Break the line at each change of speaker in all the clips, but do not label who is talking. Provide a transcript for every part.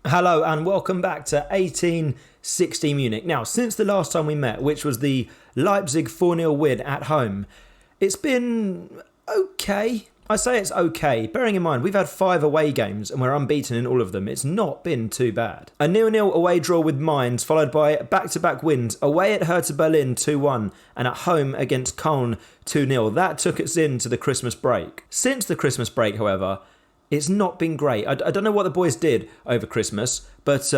Hello and welcome back to 1860 Munich. Now, since the last time we met, which was the Leipzig 4-0 win at home, it's been okay. I say it's okay, bearing in mind we've had 5 away games and we're unbeaten in all of them. It's not been too bad. A 0-0 away draw with Mainz, followed by back-to-back wins away at Hertha Berlin 2-1 and at home against Köln 2-0. That took us into the Christmas break. Since the Christmas break, however, it's not been great. I don't know what the boys did over Christmas, but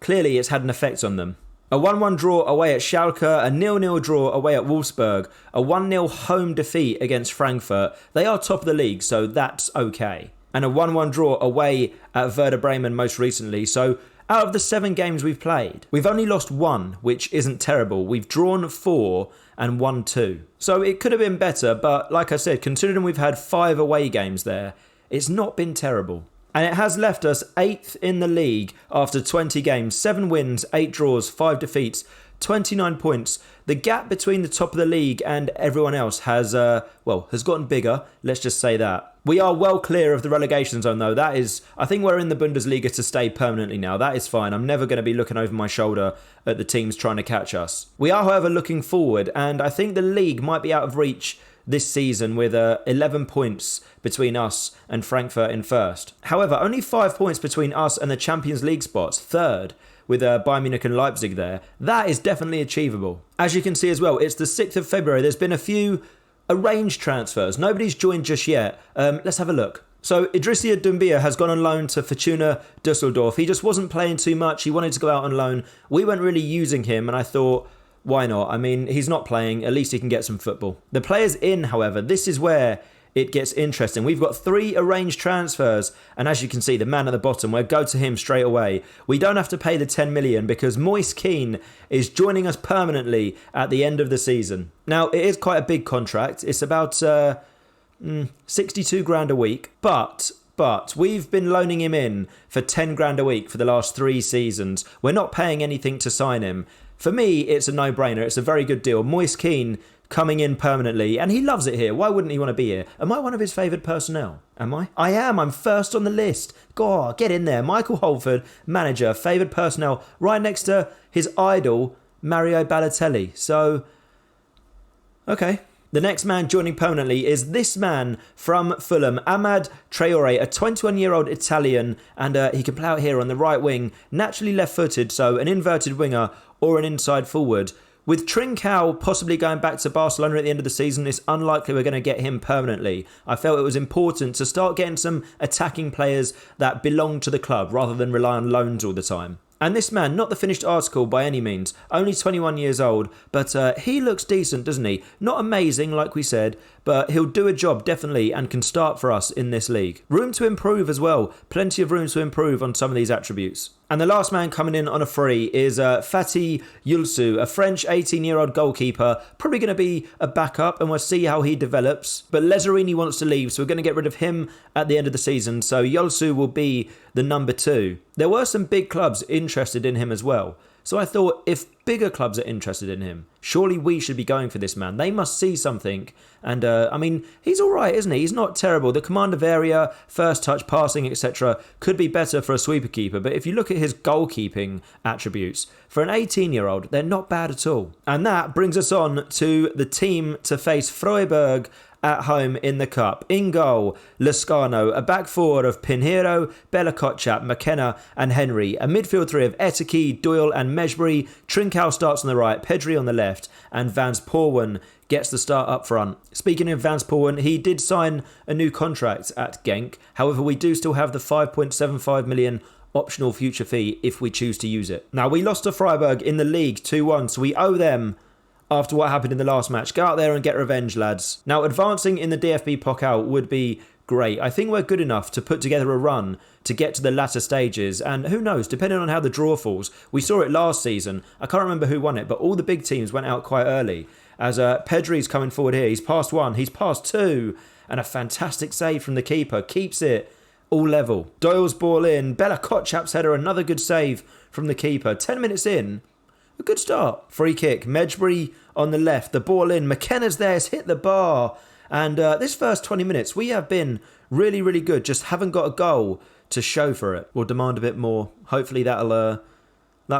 clearly it's had an effect on them. A 1-1 draw away at Schalke, a 0-0 draw away at Wolfsburg, a 1-0 home defeat against Frankfurt. They are top of the league, so that's okay. And a 1-1 draw away at Werder Bremen most recently. So out of the 7 games we've played, we've only lost 1, which isn't terrible. We've drawn 4 and won 2. So it could have been better, but like I said, considering we've had 5 away games there, it's not been terrible. And it has left us 8th in the league after 20 games, 7 wins, 8 draws, 5 defeats, 29 points. The gap between the top of the league and everyone else has gotten bigger, let's just say that. We are well clear of the relegation zone though. I think we're in the Bundesliga to stay permanently now. That is fine. I'm never going to be looking over my shoulder at the teams trying to catch us. We are, however, looking forward, and I think the league might be out of reach this season with 11 points between us and Frankfurt in first. However, only 5 points between us and the Champions League spots, third, with Bayern Munich and Leipzig there. That is definitely achievable. As you can see as well, it's the 6th of February. There's been a few arranged transfers. Nobody's joined just yet. Let's have a look. So Idrissa Doumbia has gone on loan to Fortuna Düsseldorf. He just wasn't playing too much. He wanted to go out on loan. We weren't really using him, and I thought, why not? I mean, he's not playing. At least he can get some football. The players in, however, this is where it gets interesting. We've got 3 arranged transfers. And as you can see, the man at the bottom, we'll go to him straight away. We don't have to pay the 10 million because Moise Kean is joining us permanently at the end of the season. Now, it is quite a big contract. It's about 62 grand a week. But we've been loaning him in for 10 grand a week for the last 3 seasons. We're not paying anything to sign him. For me, it's a no-brainer. It's a very good deal. Moise Kean coming in permanently, and he loves it here. Why wouldn't he want to be here? Am I one of his favoured personnel? Am I? I am. I'm first on the list. God, get in there. Michael Holford, manager, favoured personnel, right next to his idol, Mario Balotelli. So, okay. The next man joining permanently is this man from Fulham, Amad Traore, a 21-year-old Italian, and he can play out here on the right wing, naturally left-footed, so an inverted winger or an inside forward. With Trincao possibly going back to Barcelona at the end of the season, it's unlikely we're going to get him permanently. I felt it was important to start getting some attacking players that belong to the club rather than rely on loans all the time. And this man, not the finished article by any means, only 21 years old, but he looks decent, doesn't he? Not amazing, like we said, but he'll do a job definitely and can start for us in this league. Room to improve as well. Plenty of room to improve on some of these attributes. And the last man coming in on a free is Fatih Yulsu, a French 18-year-old goalkeeper, probably going to be a backup and we'll see how he develops. But Lazzarini wants to leave, so we're going to get rid of him at the end of the season, so Yulsu will be the number 2. There were some big clubs interested in him as well. So I thought, if bigger clubs are interested in him, surely we should be going for this man. They must see something. And, I mean, he's all right, isn't he? He's not terrible. The command of area, first touch, passing, etc. could be better for a sweeper keeper. But if you look at his goalkeeping attributes, for an 18-year-old, they're not bad at all. And that brings us on to the team to face Freiburg at home in the Cup. In goal, Lascano, a back four of Pinheiro, Bella Kotchap, McKenna and Henry, a midfield 3 of Eteke, Doyle and Mejbri. Trincao starts on the right, Pedri on the left, and Vans Porwen gets the start up front. Speaking of Vans Porwen, he did sign a new contract at Genk. However, we do still have the 5.75 million optional future fee if we choose to use it. Now, we lost to Freiburg in the league 2-1, so we owe them after what happened in the last match. Go out there and get revenge, lads. Now, advancing in the DFB-Pokal would be great. I think we're good enough to put together a run to get to the latter stages, and who knows, depending on how the draw falls. We saw it last season. I can't remember who won it, but all the big teams went out quite early. As Pedri's coming forward here. He's passed 1, he's passed 2, and a fantastic save from the keeper. Keeps it all level. Doyle's ball in. Bella Kotchap's header, another good save from the keeper. 10 minutes in. A good start. Free kick. Mejbri on the left. The ball in. McKenna's there. It's hit the bar. And this first 20 minutes, we have been really, really good. Just haven't got a goal to show for it. We'll demand a bit more. Hopefully that'll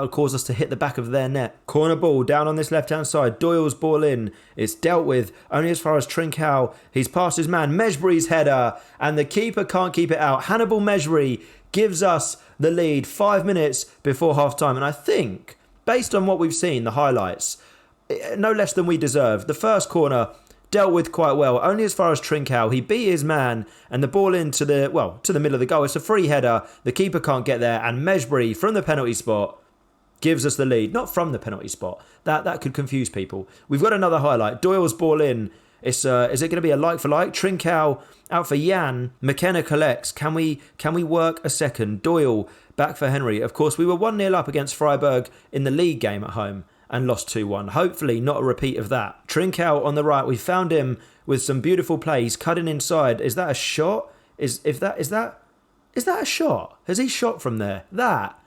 cause us to hit the back of their net. Corner ball down on this left-hand side. Doyle's ball in. It's dealt with only as far as Trincao. He's past his man. Mejbri's header. And the keeper can't keep it out. Hannibal Mejbri gives us the lead 5 minutes before half-time. And I think, based on what we've seen, the highlights, no less than we deserve. The first corner dealt with quite well. Only as far as Trincao. He beat his man. And the ball into the middle of the goal. It's a free header. The keeper can't get there. And Mejbri, from the penalty spot, gives us the lead. Not from the penalty spot. That could confuse people. We've got another highlight. Doyle's ball in. Is it going to be a like for like? Trincao out for Jan. McKenna collects. Can we work a second? Doyle back for Henry. Of course, we were 1-0 up against Freiburg in the league game at home and lost 2-1. Hopefully not a repeat of that. Trincao on the right. We found him with some beautiful plays. Cutting inside. Is that a shot? Is that a shot? Has he shot from there? That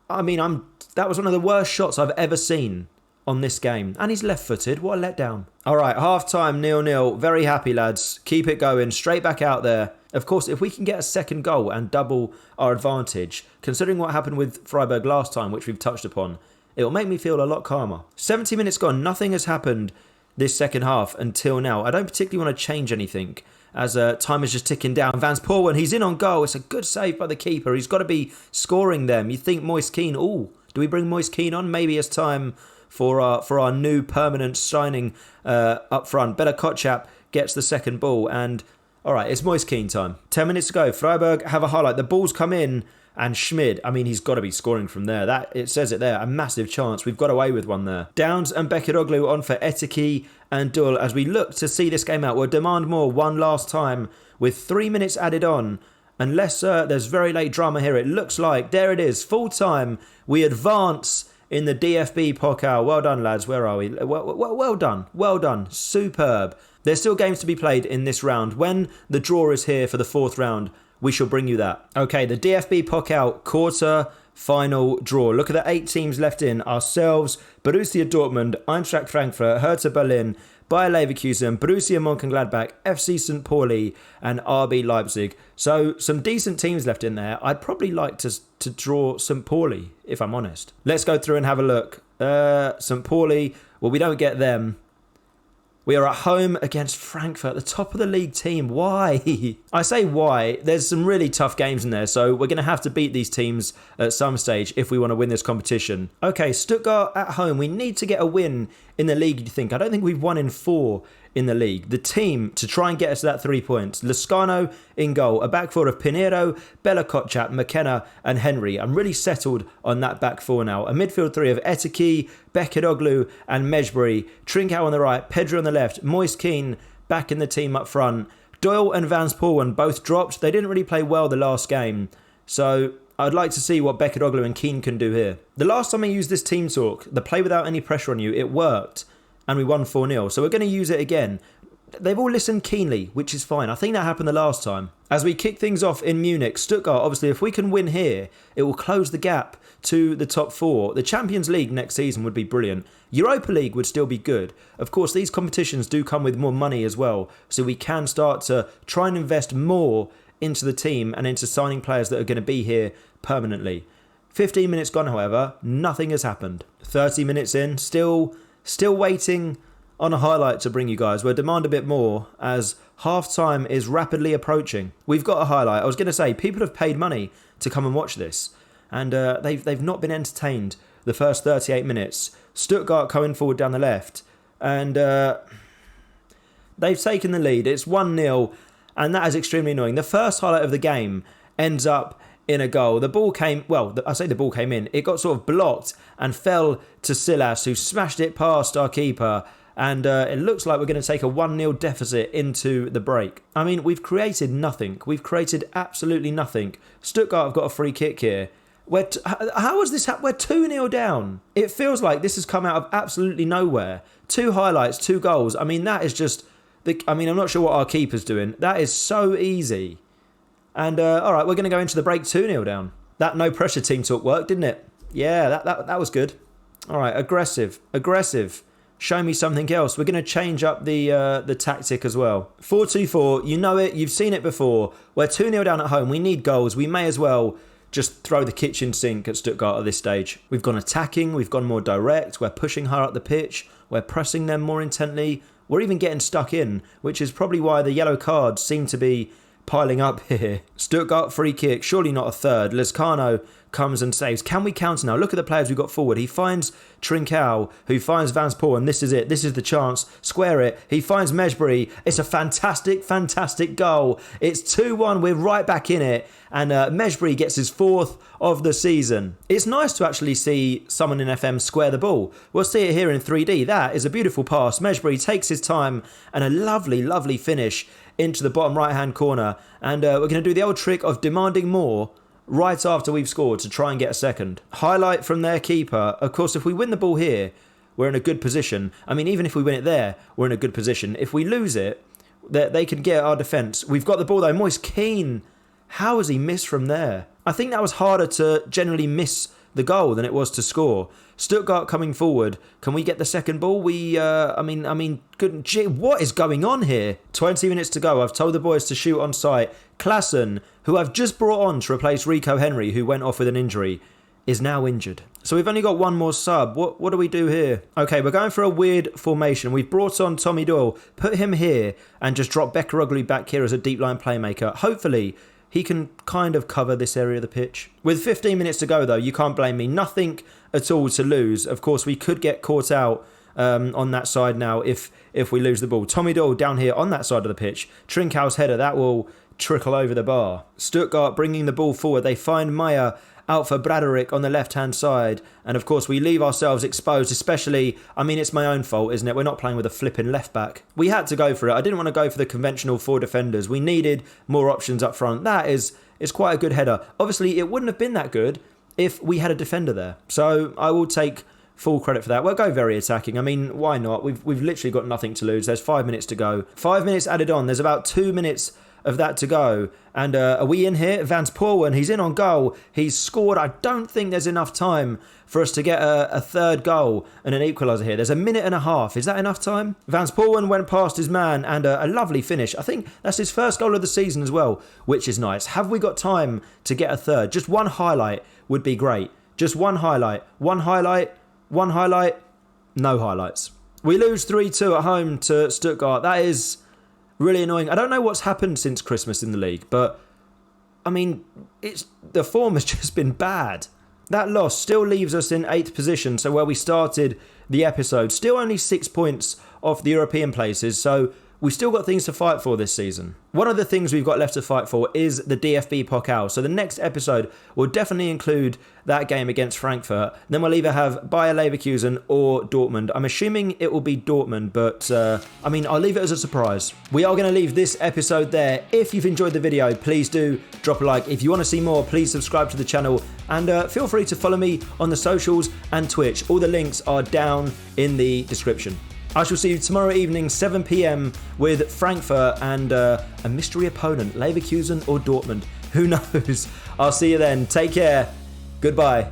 was one of the worst shots I've ever seen on this game. And he's left-footed. What a letdown. All right, half-time, 0-0. Very happy, lads. Keep it going. Straight back out there. Of course, if we can get a second goal and double our advantage, considering what happened with Freiburg last time, which we've touched upon, it will make me feel a lot calmer. 70 minutes gone. Nothing has happened this second half until now. I don't particularly want to change anything, as time is just ticking down. Vans Poorwan, he's in on goal. It's a good save by the keeper. He's got to be scoring them. You think Moise Kean, do we bring Moise Kean on? Maybe it's time for our new permanent signing up front. Bela Kotchap gets the second ball. And, all right, it's Moise Kean time. 10 minutes to go. Freiburg have a highlight. The ball's come in. And Schmid, he's got to be scoring from there. It says it there. A massive chance. We've got away with one there. Downs and Bekiroglu on for Etiki and Dull as we look to see this game out. We'll demand more one last time with 3 minutes added on. Unless there's very late drama here. It looks like, there it is, full time. We advance in the DFB-Pokal. Well done, lads. Where are we? Well done. Well done. Superb. There's still games to be played in this round. When the draw is here for the fourth round, we shall bring you that. Okay, the DFB-Pokal quarter final draw. Look at the 8 teams left in. Ourselves, Borussia Dortmund, Eintracht Frankfurt, Hertha Berlin, Bayer Leverkusen, Borussia Mönchengladbach, FC St. Pauli and RB Leipzig. So some decent teams left in there. I'd probably like to draw St. Pauli, if I'm honest. Let's go through and have a look. St. Pauli, well, we don't get them. We are at home against Frankfurt, the top of the league team. Why? I say why. There's some really tough games in there, so we're going to have to beat these teams at some stage if we want to win this competition. Okay, Stuttgart at home. We need to get a win in the league, you think. I don't think we've won in 4 in the league. The team to try and get us to that 3 points. Lascano in goal. A back four of Pinheiro, Bela Kotchap, McKenna and Henry. I'm really settled on that back four now. A midfield 3 of Etiki, Bekiroglu and Mejbri. Trincao on the right, Pedro on the left, Moise Kean back in the team up front. Doyle and Vans Poorwan both dropped. They didn't really play well the last game. So I'd like to see what Bekiroglu and Kean can do here. The last time I used this team talk, the play without any pressure on you, it worked. And we won 4-0. So we're going to use it again. They've all listened keenly, which is fine. I think that happened the last time. As we kick things off in Munich, Stuttgart, obviously, if we can win here, it will close the gap to the top 4. The Champions League next season would be brilliant. Europa League would still be good. Of course, these competitions do come with more money as well. So we can start to try and invest more into the team and into signing players that are going to be here permanently. 15 minutes gone, however, nothing has happened. 30 minutes in, still waiting on a highlight to bring you guys. We'll demand a bit more as half-time is rapidly approaching. We've got a highlight. I was going to say, people have paid money to come and watch this. And they've not been entertained the first 38 minutes. Stuttgart coming forward down the left. And they've taken the lead. It's 1-0. And that is extremely annoying. The first highlight of the game ends up in a goal. The ball came, I say the ball came in. It got sort of blocked and fell to Silas, who smashed it past our keeper. And it looks like we're going to take a 1-0 deficit into the break. I mean, we've created nothing. We've created absolutely nothing. Stuttgart have got a free kick here. How has this happened? We're 2-0 down. It feels like this has come out of absolutely nowhere. 2 highlights, 2 goals. I mean, that is just... I'm not sure what our keeper's doing. That is so easy. And, all right, we're going to go into the break 2-0 down. That no-pressure team talk worked, didn't it? Yeah, that was good. All right, aggressive. show me something else. We're going to change up the tactic as well. 4-2-4, you know it, you've seen it before. We're 2-0 down at home. We need goals. We may as well just throw the kitchen sink at Stuttgart at this stage. We've gone attacking, we've gone more direct, we're pushing higher up the pitch, we're pressing them more intently, we're even getting stuck in, which is probably why the yellow cards seem to be piling up here. Stuttgart free kick, surely not a third. Lezcano comes and saves. Can we counter now? Look at the players we've got forward. He finds Trincao, who finds Vans Poel, and this is it. This is the chance. Square it. He finds Mejbri. It's a fantastic, fantastic goal. It's 2-1. We're right back in it. And Mejbri gets his 4th of the season. It's nice to actually see someone in FM square the ball. We'll see it here in 3D. That is a beautiful pass. Mejbri takes his time and a lovely, lovely finish into the bottom right-hand corner. And we're going to do the old trick of demanding more right after we've scored to try and get a second. Highlight from their keeper. Of course, if we win the ball here, we're in a good position. I mean, even if we win it there, we're in a good position. If we lose it, they can get our defence. We've got the ball though. Moise Kean. How has he missed from there? I think that was harder to generally miss the goal than it was to score. Stuttgart coming forward. Can we get the second ball? What is going on here? 20 minutes to go. I've told the boys to shoot on sight. Klassen, who I've just brought on to replace Rico Henry, who went off with an injury, is now injured. So we've only got one more sub. What do we do here? Okay, we're going for a weird formation. We've brought on Tommy Doyle, put him here, and just drop Bekaroglu back here as a deep line playmaker. Hopefully, he can kind of cover this area of the pitch. With 15 minutes to go, though, you can't blame me. Nothing at all to lose. Of course, we could get caught out on that side now if we lose the ball. Tommy Doyle down here on that side of the pitch. Trincao's header, that will trickle over the bar. Stuttgart bringing the ball forward. They find Meyer out for Braderick on the left-hand side. And of course, we leave ourselves exposed, especially, I mean, it's my own fault, isn't it? We're not playing with a flipping left-back. We had to go for it. I didn't want to go for the conventional 4 defenders. We needed more options up front. That is quite a good header. Obviously, it wouldn't have been that good if we had a defender there. So I will take full credit for that. We'll go very attacking. I mean, why not? We've literally got nothing to lose. There's 5 minutes to go. 5 minutes added on. There's about 2 minutes of that to go. And are we in here? Vans Poel, and he's in on goal. He's scored. I don't think there's enough time for us to get a third goal and an equaliser here. There's a minute and a half. Is that enough time? Vans Poel went past his man and a lovely finish. I think that's his first goal of the season as well, which is nice. Have we got time to get a third? Just one highlight would be great. Just one highlight. One highlight. One highlight. No highlights. We lose 3-2 at home to Stuttgart. That is really annoying. I don't know what's happened since Christmas in the league, but I mean, the form has just been bad. That loss still leaves us in 8th position, so where we started the episode, still only 6 points off the European places, so we've still got things to fight for this season. One of the things we've got left to fight for is the DFB-Pokal. So the next episode will definitely include that game against Frankfurt. Then we'll either have Bayer Leverkusen or Dortmund. I'm assuming it will be Dortmund, but I mean, I'll leave it as a surprise. We are going to leave this episode there. If you've enjoyed the video, please do drop a like. If you want to see more, please subscribe to the channel and feel free to follow me on the socials and Twitch. All the links are down in the description. I shall see you tomorrow evening, 7 p.m, with Frankfurt and a mystery opponent, Leverkusen or Dortmund. Who knows? I'll see you then. Take care. Goodbye.